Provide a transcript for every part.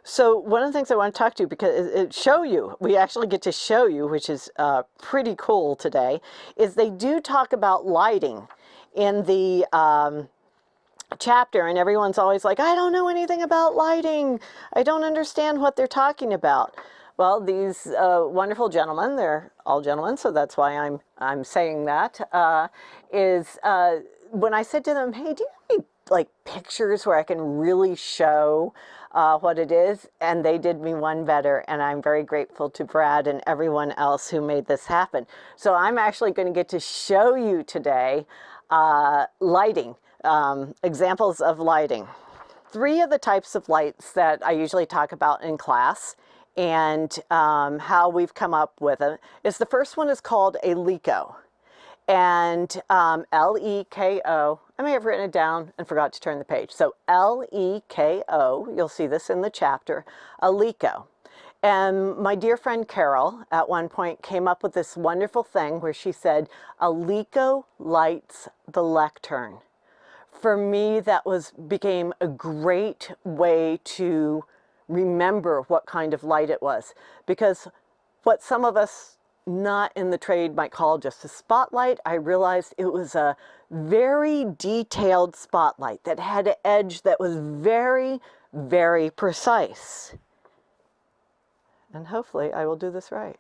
So one of the things I want to talk to you, because we actually get to show you, which is pretty cool today, is they do talk about lighting in the chapter, and everyone's always like, I don't know anything about lighting. I don't understand what they're talking about. Well, these wonderful gentlemen, they're all gentlemen, so that's why I'm saying that, when I said to them, hey, do you have any like pictures where I can really show what it is? And they did me one better, and I'm very grateful to Brad and everyone else who made this happen. So I'm actually going to get to show you today lighting, examples of lighting. 3 of the types of lights that I usually talk about in class and how we've come up with it is, the first one is called a Leko. And L-E-K-O, I may have written it down and forgot to turn the page. So L-E-K-O, you'll see this in the chapter, a Leko. And my dear friend Carol at one point came up with this wonderful thing where she said, a Leko lights the lectern. For me, that became a great way to remember what kind of light it was, because what some of us not in the trade might call just a spotlight, I realized it was a very detailed spotlight that had an edge that was very, very precise. And hopefully I will do this right.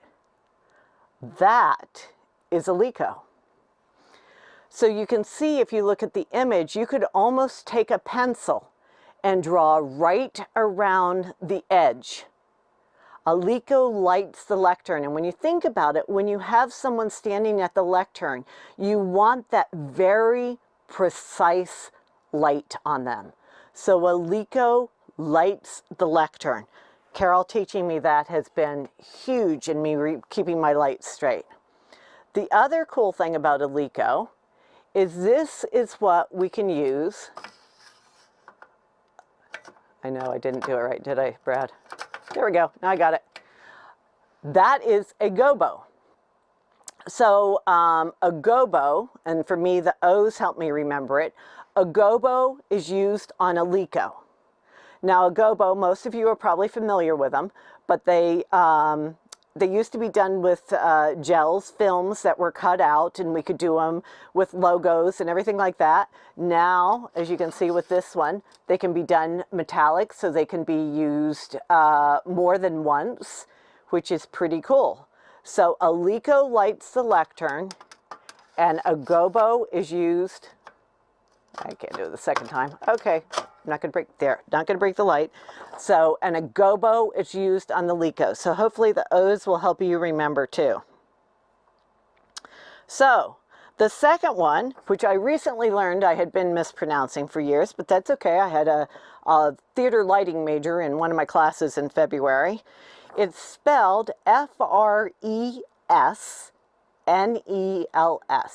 That is a Leko. So you can see, if you look at the image, you could almost take a pencil and draw right around the edge. A Leko lights the lectern, and when you think about it, when you have someone standing at the lectern, you want that very precise light on them. So a Leko lights the lectern. Carol teaching me that has been huge in me keeping my lights straight. The other cool thing about a Leko is this is what we can use. I know I didn't do it right, did I, Brad? There we go. Now I got it. That is a Gobo. So a Gobo, and for me the O's help me remember it, a Gobo is used on a Leko. Now a Gobo, most of you are probably familiar with them, but they used to be done with gels, films that were cut out, and we could do them with logos and everything like that. Now, as you can see with this one, they can be done metallic, so they can be used more than once, which is pretty cool. So a Leko lights the lectern, and a Gobo is used. I can't do it the second time. Okay, I'm not going to break there. Not going to break the light. So, and a Gobo is used on the Leko. So hopefully the O's will help you remember too. So the second one, which I recently learned I had been mispronouncing for years, but that's okay. I had a theater lighting major in one of my classes in February. It's spelled F-R-E-S-N-E-L-S.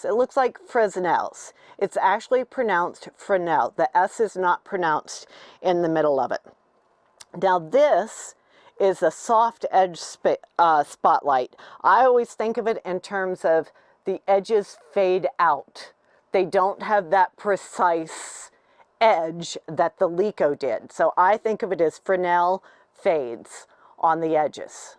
It looks like Fresnel's. It's actually pronounced Fresnel. The S is not pronounced in the middle of it. Now this is a soft edge spotlight. I always think of it in terms of the edges fade out. They don't have that precise edge that the Leko did. So I think of it as Fresnel fades on the edges.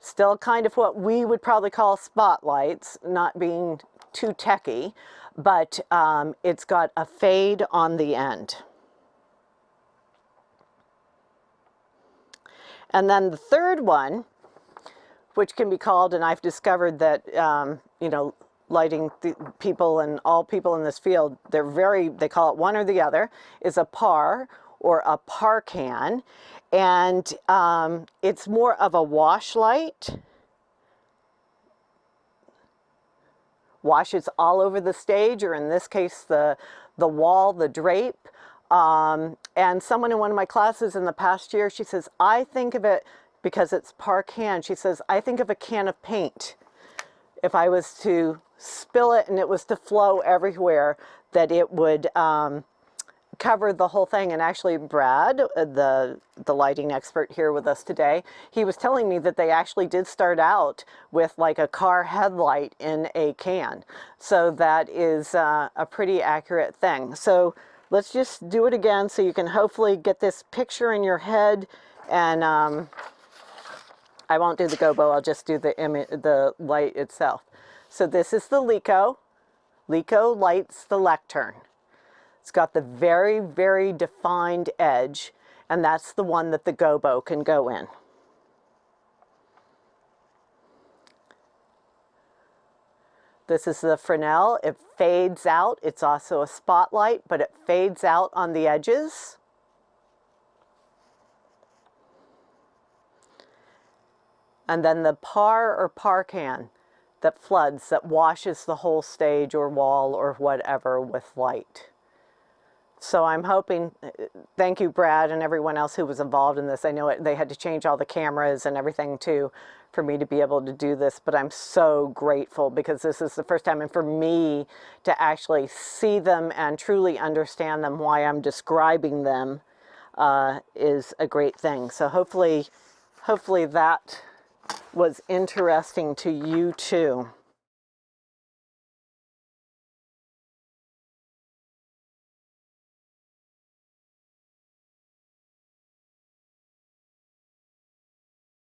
Still kind of what we would probably call spotlights, not being too techy, but it's got a fade on the end. And then the third one, which can be called, and I've discovered that, you know, lighting people and all people in this field, they call it one or the other, is a par or a Parcan. And it's more of a wash light. Washes all over the stage, or in this case, the wall, the drape. And someone in one of my classes in the past year, she says, I think of it, because it's Parcan, she says, I think of a can of paint. If I was to spill it and it was to flow everywhere, that it would cover the whole thing. And actually Brad, the lighting expert here with us today, he was telling me that they actually did start out with like a car headlight in a can. So that is a pretty accurate thing. So let's just do it again so you can hopefully get this picture in your head And I won't do the Gobo, I'll just do the light itself. So this is the Leko. Leko lights the lectern. It's got the very, very defined edge, and that's the one that the Gobo can go in. This is the Fresnel. It fades out. It's also a spotlight, but it fades out on the edges. And then the Parcan that floods, that washes the whole stage or wall or whatever with light. So I'm hoping, thank you Brad and everyone else who was involved in this. I know they had to change all the cameras and everything too for me to be able to do this, but I'm so grateful because this is the first time, and for me to actually see them and truly understand them, why I'm describing them, is a great thing. So hopefully that was interesting to you too.